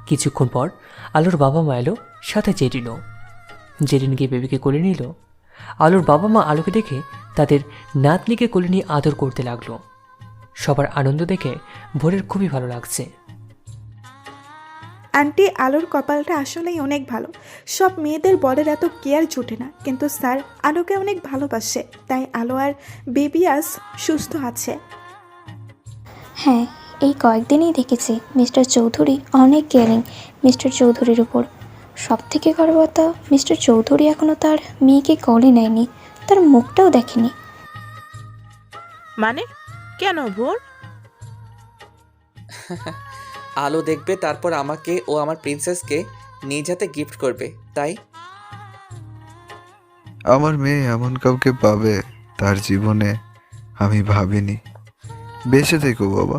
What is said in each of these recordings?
কিছুক্ষণ পর আলোর বাবা মা এলো, সাথে জেরিনও। জেরিন গিয়ে বেবিকে কোলে নিল। আলোর বাবা মা আলোকে দেখে তাদের নাতনিকে কোলে নিয়ে আদর করতে লাগলো। সবার আনন্দ দেখে ভোরের খুবই ভালো লাগছে। আন্টি, আলোর কপালটা আসলেই অনেক ভালো। সব মেয়েদের বরের এত কেয়ার জুটে না, কিন্তু স্যার আলোকে অনেক ভালোবাসে, তাই আলো আর বেবি আজ সুস্থ আছে। হ্যাঁ, এই কয়েকদিনই দেখেছি মিস্টার চৌধুরী অনেক কেয়ারিং মিস্টার চৌধুরীর উপর। সব থেকে বড় কথা, মিস্টার চৌধুরী এখনও তার মেয়েকে কোলে নেয়নি, তার মুখটাও দেখেনি। মানে কেন ভোর? আলো দেখবে, তারপর আমাকে ও আমার প্রিন্সেসকে নিজ হাতে গিফট করবে, তাই। আমার মেয়ে এমন কাউকে পাবে তার জীবনে আমি ভাবিনি। বেঁচে থেকো বাবা।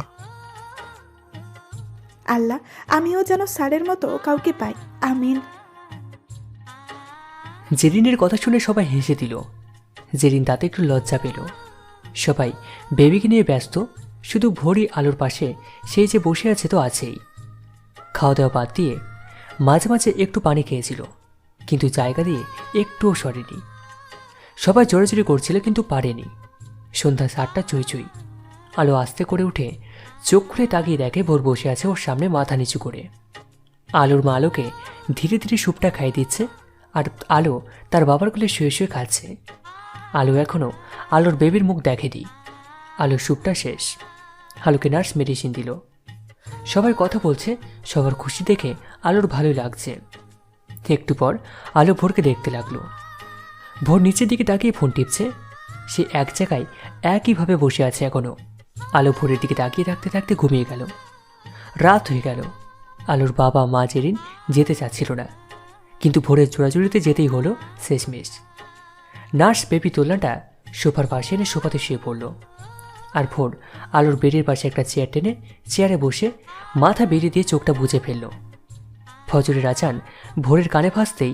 আল্লাহ, আমিও যেন স্যারের মতো কাউকে পাই, আমিন। জেরিনের কথা শুনে সবাই হেসে দিল। জেরিন তাতে একটু লজ্জা পেল। সবাই বেবিকে নিয়ে ব্যস্ত, শুধু ভোরই আলোর পাশে সেই যে বসে আছে তো আছেই। খাওয়া দাওয়া বাদ দিয়ে মাঝে মাঝে একটু পানি খেয়েছিল, কিন্তু জায়গা দিয়ে একটুও সরেনি। সবাই জোরাজুরি করছিল কিন্তু পারেনি। সন্ধ্যা 7টা চুই চুই। আলো আস্তে করে উঠে চোখ খুলে তাকিয়ে দেখে ভোর বসে আছে ওর সামনে মাথা নিচু করে। আলোর মা আলোকে ধীরে ধীরে স্যুপটা খাইয়ে দিচ্ছে, আর আলো তার বাবার কোলে শুয়ে শুয়ে খাচ্ছে। আলো এখনও আলোর বেবির মুখ দেখেনি। আলোর স্যুপটা শেষ। আলোকে নার্স মেডিসিন দিল। সবাই কথা বলছে, সবার খুশি দেখে আলোর ভালোই লাগছে। একটু পর আলো ভোরকে দেখতে লাগলো। ভোর নিচের দিকে তাকিয়ে ফোন টিপছে। সে এক জায়গায় একইভাবে বসে আছে এখনো। আলো ভোরের দিকে তাকিয়ে থাকতে থাকতে ঘুমিয়ে গেল। রাত হয়ে গেল। আলোর বাবা মা জেরিন যেতে চাচ্ছিল না, কিন্তু ভোরের জোড়াজুড়িতে যেতেই হলো শেষমেশ। নার্স বেবি তোলনাটা সোফার পাশে এনে সোফাতে শুয়ে পড়ল। আর ভোর আলোর বেডের পাশে একটা চেয়ার টেনে চেয়ারে বসে মাথা বেরিয়ে দিয়ে চোখটা বুজে ফেলল। ফজরের আজান ভোরের কানে ভাসতেই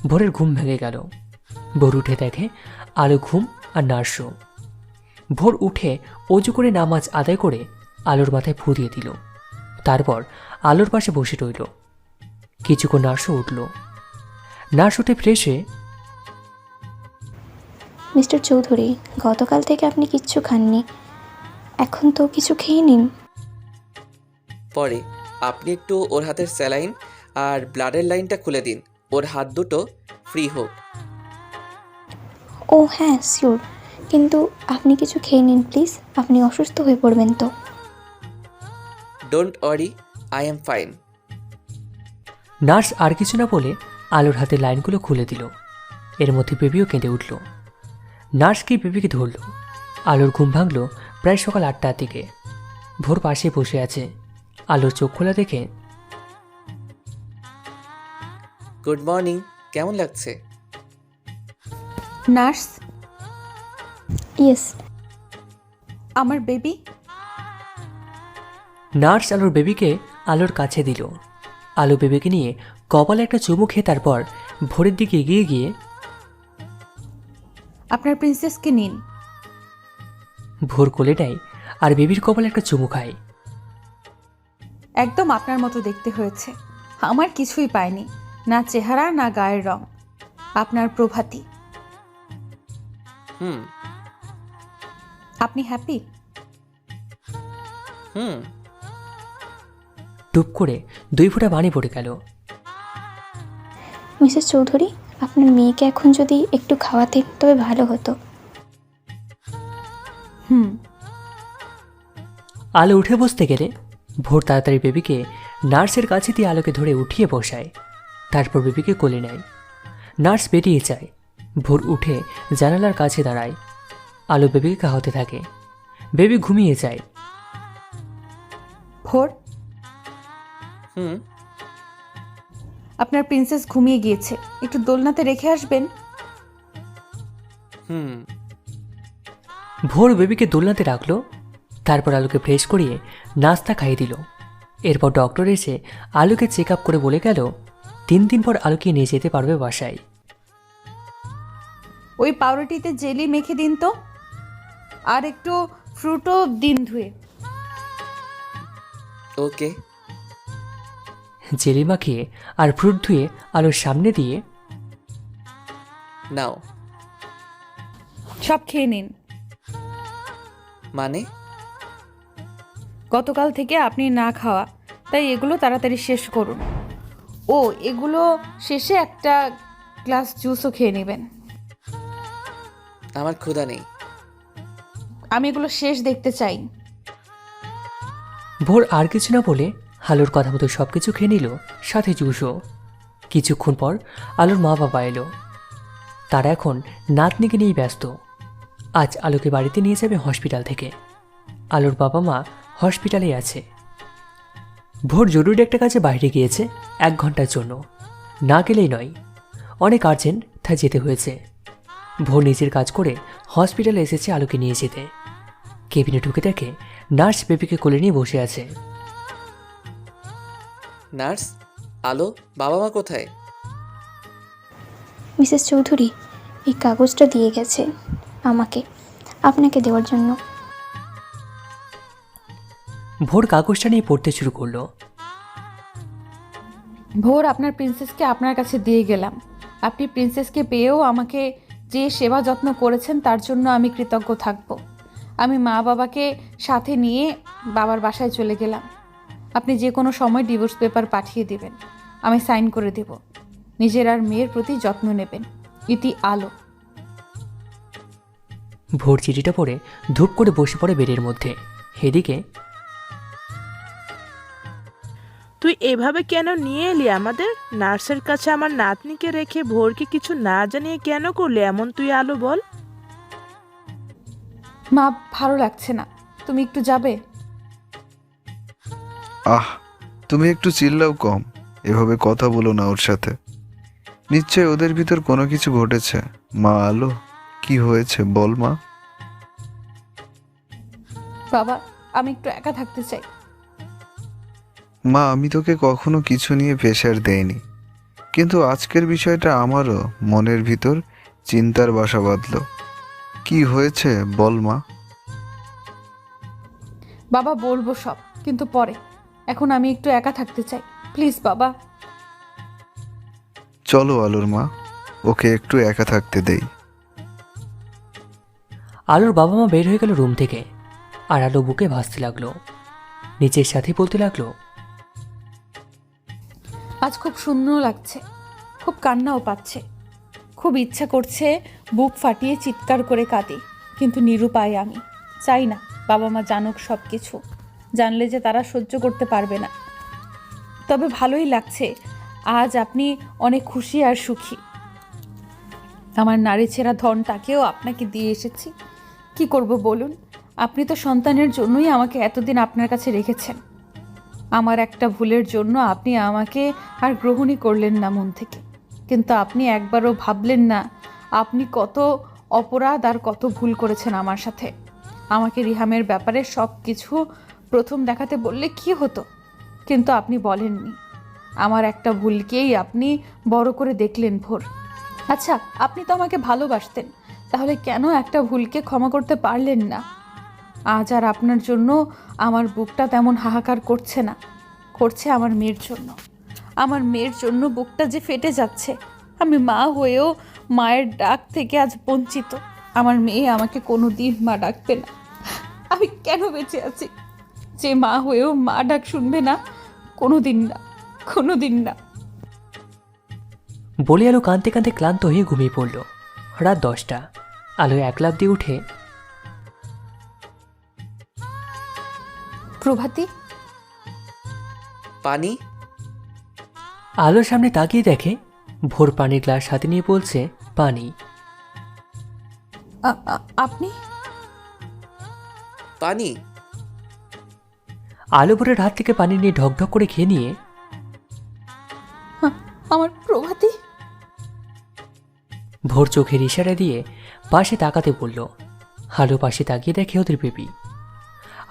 ভোরের ঘুম ভেঙে গেল। ভোর উঠে দেখে আলো ঘুম আর নার্সও। ভোর উঠে অজু করে নামাজ আদায় করে আলোর মাথায় ফু দিয়ে দিল। তারপর আলোর পাশে বসে রইল। কিছুক্ষণ নার্সও উঠল। নার্স উঠে ফ্রেশ হয়ে, মিস্টার চৌধুরী, গতকাল থেকে আপনি কিচ্ছু খাননি, এখন তো কিছু খেয়ে নিন। পরে আপনি একটু ওর হাতের স্যালাইন আর ব্লাডের লাইনটা খুলে দিন, ওর হাত দুটো ফ্রি হোক। ও হ্যাঁ, শিওর, কিন্তু আপনি কিছু খেয়ে নিন প্লিজ, আপনি অসুস্থ হয়ে পড়বেন তো। Don't worry, I am fine. Nurse আর কিছু না বলে আলোর হাতে লাইনগুলো খুলে দিল। এর মধ্যে বেবিও কেঁদে উঠল। নার্স কি বেবিকে ধরল। আলোর ঘুম ভাঙল প্রায় সকাল 8টার দিকে। ভোর পাশে বসে আছে। আলোর চোখ খোলা দেখে, গুড মর্নিং, কেমন লাগছে? Nurse, yes. আমার বেবি। নার্স আলোর বেবিকে আলোর কাছে দিল। আলো বেবিকে নিয়ে কপালে একটা চুমু খেয়ে তারপর ভোরের দিকে এগিয়ে গিয়ে, আপনার প্রিন্সেসকে নিন। ভোর কোলে নেয় আর বেবির কপালে একটা চুমু খায়। একদম আপনার মতো দেখতে হয়েছে, আমার কিছুই পাইনি, না চেহারা না গায়ের রং। আপনার প্রভাতী। হুম আপনি হ্যাপি? হুম টুপ করে 2 ফোঁটা পানি পড়ে গেল। মিসেস চৌধুরী, আপনার মেয়েকে এখন যদি একটু খাওয়াতেন তবে ভালো হতো। হুম। আলো উঠে বসতে গেলে ভোর তাড়াতাড়ি বেবিকে নার্সের কাছে দিয়ে আলোকে ধরে উঠিয়ে বসায়। তারপর বেবিকে কোলে নেয়। নার্স বেরিয়ে যায়। ভোর উঠে জানালার কাছে দাঁড়ায়। আলো বেবিকে খাওয়াতে থাকে। বেবি ঘুমিয়ে যায়। ভোর, হুম আপনার প্রিন্সেস ঘুমিয়ে গিয়েছে, একটু দোলনাতে রেখে আসবেন। হুম ভোর বেবিকে দোলনাতে রাখলো। তারপর আলোকে ফ্রেশ করিয়ে নাস্তা খাইয়ে দিল। এরপর ডক্টর এসে আলোকে চেক আপ করে বলে গেল 3 দিন পর আলোকে নিয়ে যেতে পারবে বাসায়। ওই পাউরুটিতে জেলি মেখে দিন তো, আর একটু ফ্রুটও দিন ধুয়ে। ওকে। জেলি মাখিয়ে আর ফ্রুট ধুয়ে আলোর সামনে দিয়ে নাও। সব খেয়ে নিন। মানে? গতকাল থেকে আপনি না খাওয়া, তাই এগুলো তাড়াতাড়ি শেষ করুন। ও, এগুলো শেষে একটা গ্লাস জুসও খেয়ে নেবেন। আমার ক্ষুধা নেই। আমি এগুলো শেষ দেখতে চাই। ভোর আর কিছু না বলে আলোর কথা মতো সব কিছু খেয়ে নিল, সাথে জুসও। কিছুক্ষণ পর আলোর মা বাবা এলো। তারা এখন নাতনিকে নিয়েই ব্যস্ত। আজ আলোকে বাড়িতে নিয়ে যাবে হসপিটাল থেকে। আলোর বাবা মা হসপিটালে আছে। ভোর জরুরি একটা কাজে বাইরে গিয়েছে 1 ঘন্টার জন্য। না গেলেই নয়, অনেক আর্জেন্ট, তাই যেতে হয়েছে। ভোর নিজের কাজ করে হসপিটালে এসেছে আলোকে নিয়ে যেতে। কেবিনে ঢুকে দেখে নার্স বেবিকে কোলে নিয়ে বসে আছে। নার্স, আলো, বাবা মা কোথায়? মিসেস চৌধুরী এই কাগজটা দিয়ে গেছে আমাকে, আপনাকে দেওয়ার জন্য। ভোর কাগজটা নিয়ে পড়তে শুরু করলো। ভোর, আপনার প্রিন্সেসকে আপনার কাছে দিয়ে গেলাম। আপনি প্রিন্সেসকে পেয়েও আমাকে যে সেবা যত্ন করেছেন তার জন্য আমি কৃতজ্ঞ থাকব। আমি মা বাবাকে সাথে নিয়ে বাবার বাসায় চলে গেলাম। আপনি যে কোনো সময় ডিভোর্স পেপার পাঠিয়ে দিবেন, আমি সাইন করে দেব। নিজের আর মেয়ের প্রতি যত্ন নেবেন। ইতি আলো। ভোর চিঠিটা পড়ে ধূপ করে বসে পড়ে বেডের মধ্যে। এদিকে তুই এভাবে কেন নিয়ে এলি আমাদের নার্সের কাছে? আমার নাতনিকে রেখে ভোরকে কিছু না জানিয়ে কেন করলি এমন তুই? আলো বল। মা, ভালো লাগছে না, তুমি একটু যাবে? আহ, তুমি একটু চিল্লাও কম। এভাবে কথা বলো না ওর সাথে। নিশ্চয় ওদের ভিতর কোনো কিছু ঘটেছে। মা আলো, কি হয়েছে বল মা। বাবা, আমি একটু একা থাকতে চাই। মা, আমি তোকে কখনো কিছু নিয়ে প্রেশার দেইনি, কিন্তু আজকের বিষয়টা আমারও মনের ভিতর চিন্তার বাসা বাঁধলো। কি হয়েছে বল মা। বাবা, বলবো সব, কিন্তু পরে। এখন আমি একটু একা থাকতে চাই, প্লিজ বাবা। চলো আলোর মা, ওকে একটু একা থাকতে দেই। আলোর বাবা মা বের হয়ে গেল রুম থেকে। আর আলো বুকে ভাসতে লাগলো, নিচের সাথে বলতে লাগলো, আজ খুব শূন্য লাগছে, খুব কান্নাও পাচ্ছে। খুব ইচ্ছা করছে বুক ফাটিয়ে চিৎকার করে কাঁদি, কিন্তু নিরুপায় আমি। চাই না বাবা মা জানুক সব কিছু। জানলে যে তারা সহ্য করতে পারবে না। তবে ভালোই লাগছে আজ আপনি অনেক খুশি আর সুখী। আমার নারী ছেঁড়া ধনটাকেও আপনাকে দিয়ে এসেছি। কি করব বলুন? আপনি তো সন্তানের জন্যই আমাকে এতদিন আপনার কাছে রেখেছেন। আমার একটা ভুলের জন্য আপনি আমাকে আর গ্রহণই করলেন না মন থেকে। কিন্তু আপনি একবারও ভাবলেন না আপনি কত অপরাধ আর কত ভুল করেছেন আমার সাথে। আমাকে রিহামের ব্যাপারে সব কিছু প্রথম দেখাতে বললে কি হতো, কিন্তু আপনি বলেননি। আমার একটা ভুলকেই আপনি বড় করে দেখলেন ভোর। আচ্ছা, আপনি তো আমাকে ভালোবাসতেন, তাহলে কেন একটা ভুলকে ক্ষমা করতে পারলেন না? আজ আর আপনার জন্য আমার বুকটা তেমন হাহাকার করছে না, করছে আমার মেয়ের জন্য। আমার মেয়ের জন্য বুকটা যে ফেটে যাচ্ছে। আমি মা হয়েও মায়ের ডাক থেকে আজ বঞ্চিত। আমার মেয়ে আমাকে কোনো দিন মা ডাকবে না। আমি কেন বেঁচে আছি যে মা হয়েও মা ডাক শুনবে না? কোনো দিন না, কোনো দিন না। বলে আলো কাঁদতে কাঁদতে ক্লান্ত হয়ে ঘুমিয়ে পড়ল। রাত 10টা। আলো এক লাফ দিয়ে উঠে প্রভাতী, পানি। আলোর সামনে তাকিয়ে দেখে ভোর পানির গ্লাস হাতে নিয়ে বলছে, পানি। আপনি? পানি? আলো ভোরের হাত থেকে পানি নিয়ে ঢকঢক করে খেয়ে নিয়ে আমার প্রভাতী। ভোর চোখের ইশারা দিয়ে পাশে তাকাতে বলল। আলো পাশে তাকিয়ে দেখে ওদের বেবি।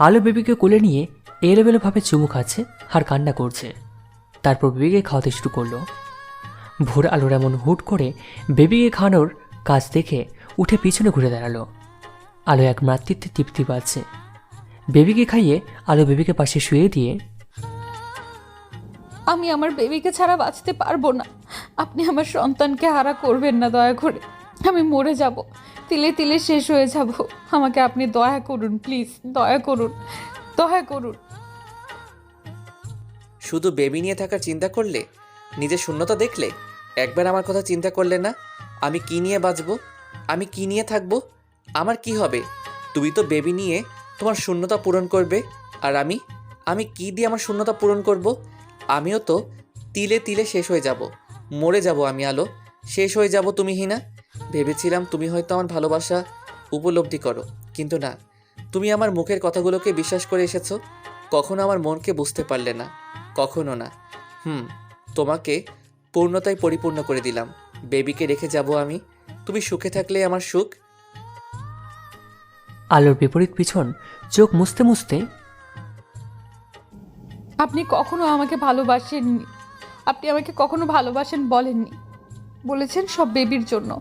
আলো বেবিকে কোলে নিয়ে এলোমেলোভাবে চুমু খাচ্ছে আর কান্না করছে। তারপর বেবিকে খাওয়াতে শুরু করলো। ভোর আলোর এমন হুট করে বেবিকে খাওয়ানোর কাজ দেখে উঠে পিছনে ঘুরে দাঁড়ালো। আলো এক মাতৃত্বে তৃপ্তি পাচ্ছে। বেবিকে খাইয়ে আলো বেবিকে পাশে শুয়ে দিয়ে আমি আমার বেবিকে ছাড়া বাঁচতে পারবো না। আপনি আমার সন্তানকে হারা করবেন না দয়া করে। আমি মরে যাব, তিলে তিলে শেষ হয়ে যাব। আমাকে আপনি দয়া করুন প্লিজ, দয়া করুন, দয়া করুন। শুধু বেবি নিয়ে থাকার চিন্তা করলে, নিজের শূন্যতা দেখলে, একবার আমার কথা চিন্তা করলে না? আমি কি নিয়ে বাঁচবো, আমি কি নিয়ে থাকবো, আমার কি হবে? তুমি তো বেবি নিয়ে তোমার শূন্যতা পূরণ করবে, আর আমি কি দিয়ে আমার শূন্যতা পূরণ করব? আমিও তো তিলে তিলে শেষ হয়ে যাব, মরে যাব আমি আলো, শেষ হয়ে যাব তুমি হিনা। ভেবেছিলাম তুমি হয়তো আমার ভালোবাসা উপলব্ধি করো, কিন্তু না, তুমি আমার মুখের কথাগুলোকে বিশ্বাস করে এসেছো। কখনো আমার মনকে বুঝতে পারলে না, কখনো না। তোমাকে পূর্ণতায় পরিপূর্ণ করে দিলাম, বেবিকে রেখে যাব আমি। তুমি সুখে থাকলে আমার সুখ। আলোর বিপরীত পিছন চোখ মুছতে মুছতে আপনি কখনো আমাকে ভালোবাসেননি, আপনি আমাকে কখনো ভালোবাসেন বলেননি। বলেছেন সব বেবির জন্য।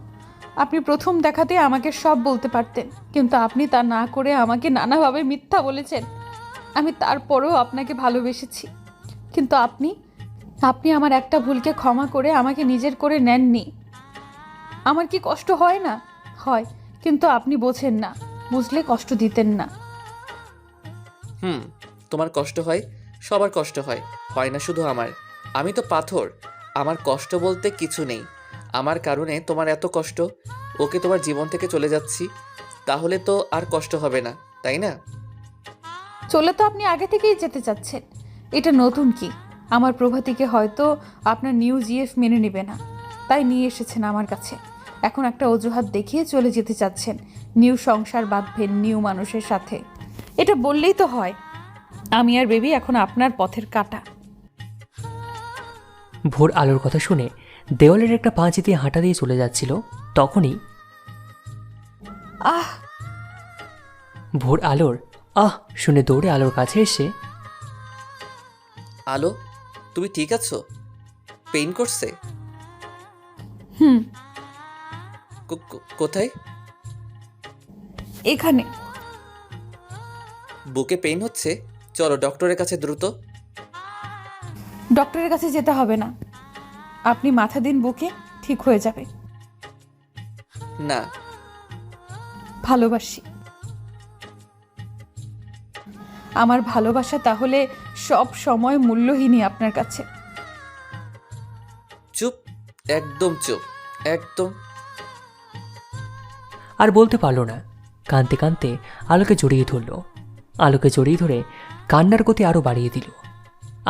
আপনি প্রথম দেখাতে আমাকে সব বলতে পারতেন, কিন্তু আপনি তা না করে আমাকে নানাভাবে মিথ্যা বলেছেন। আমি তারপরেও আপনাকে ভালোবেসেছি, কিন্তু আপনি আমার একটা ভুলকে ক্ষমা করে আমাকে নিজের করে নেননি। আমার কি কষ্ট হয় না? হয়, কিন্তু আপনি বোঝেন না, বুঝলে কষ্ট দিতেন না। তোমার কষ্ট হয়, সবার কষ্ট হয়, হয় না শুধু আমার। আমি তো পাথর, আমার কষ্ট বলতে কিছু নেই। আমার কারণে তোমার এত কষ্ট। ওকে তোমার জীবন থেকে চলে যাচ্ছি, তাহলে তো আর কষ্ট হবে না, তাই না? চলে তো আপনি আগে থেকেই যেতে চাচ্ছেন, এটা নতুন কি? আমার প্রভাতিকে হয়তো আপনার নিউ জিএফ মেনে নেবে না, তাই নিয়ে এসেছেন আমার কাছে। এখন একটা অজুহাত দেখিয়ে চলে যেতে চাচ্ছেন, নিউ সংসার বাঁধবেন নিউ মানুষের সাথে। এটা বললেই তো হয়। আমি আর বেবি এখন আপনার পথের কাঁটা। ভোর আলোর কথা শুনে দেওয়ালের একটা পাঁচ দিয়ে হাঁটা দিয়ে চলে যাচ্ছিল, তখনই আহ! ভোর আলোর শুনে দৌড়ে আলোর কাছে এসে আলো, তুমি ঠিক আছো? পেইন করছে? হুম, কোথায়? এখানে। বুকে পেইন হচ্ছে? চলো ডক্টরের কাছে দ্রুত। ডক্টরের কাছে যেতে হবে না, আপনি মাথা দিন বুকে, ঠিক হয়ে যাবে। না। ভালোবাসি। আমার ভালোবাসা তাহলে সব সময় মূল্যহীনই আপনার কাছে? চুপ, একদম চুপ, একদম। আর বলতে পারল না, কাঁদতে কাঁদতে আলোকে জড়িয়ে ধরল। আলোকে জড়িয়ে ধরে কান্নার গতি আরও বাড়িয়ে দিল।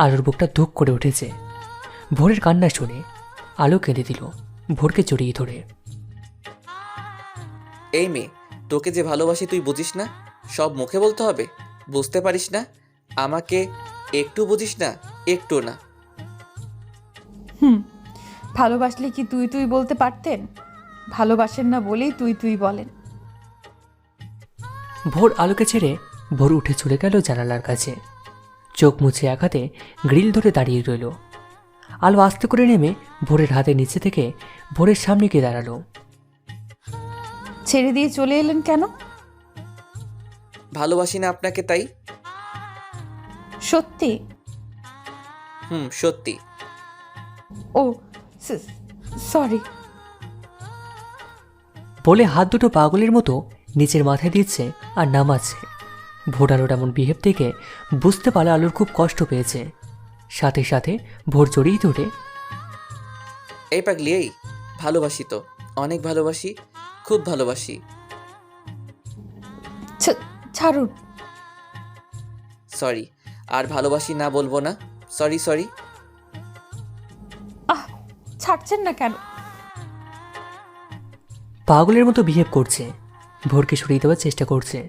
আলোর বুকটা ধুক করে উঠেছে। ভোরের কান্না শুনে আলো কেঁদে দিল ভোরকে জড়িয়ে ধরে। এই মেয়ে, তোকে যে ভালোবাসি তুই বুঝিস না? সব মুখে বলতে হবে, বুঝতে পারিস না? আমাকে একটু বুঝিস না? একটু না। ভালোবাসলে কি তুই তুই বলতে পারতেন? ভালোবাসেন না বলেই তুই তুই বলেন। ভোর আলোকে ছেড়ে ভোর উঠে চলে গেল জানালার কাছে। চোখ মুছে এক হাতে গ্রিল ধরে দাঁড়িয়ে রইল। আলো আস্তে করে নেমে ভোরের হাতের নিচে থেকে ভোরের সামনে গিয়ে দাঁড়ালো। ছেড়ে দিয়ে চলে এলেন কেন? ভালোবাসি না আপনাকে, তাই। সত্যি? সত্যি। ও সরি। বলে হাত দুটো পাগলের মতো নিচের মাথায় দিচ্ছে আর নামাচ্ছে। ভোর আলোর এমন বিহেভ থেকে বুঝতে পারলে আলোর খুব কষ্ট পেয়েছে। সাথে সাথে ভোর জড়িয়ে ধরে, এই পাগলি, এই ভালোবাসি তো, অনেক ভালোবাসি, খুব ভালোবাসি। ছাড়ুন। সরি, আর ভালোবাসি না বলবো না। Sorry sorry. ছাড়ছেন না কেন? পাগলের মতো বিহেভ করছে। ভোরকে সরিয়ে দেওয়ার চেষ্টা করছে।